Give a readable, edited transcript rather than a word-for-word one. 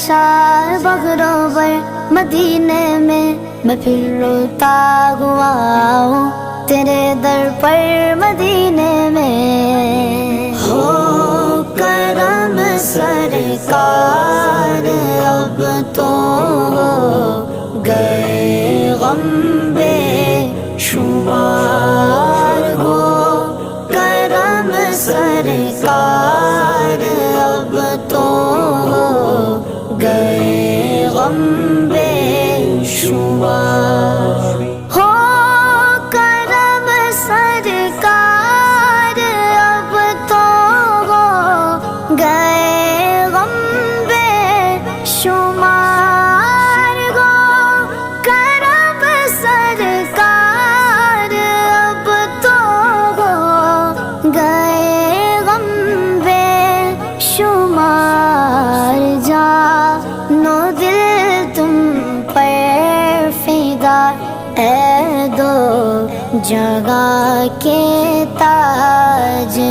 سرشار بغروبر مدینے میں میں پھر روتا ہوا ہوں تیرے در پر مدینے میں ہو کرم سرکار اب تو ہو گئے غم بے شمار ہو کرم سرکار اب تو ہو گئے غم بے شمار ہو کرم سرکار اب تو ہو گئے غم بے شمار ہو کرم سرکار اب تو ہو گئے غم بے شمار جانو دل تم پر فدا اے دو جگہ کے تاجدار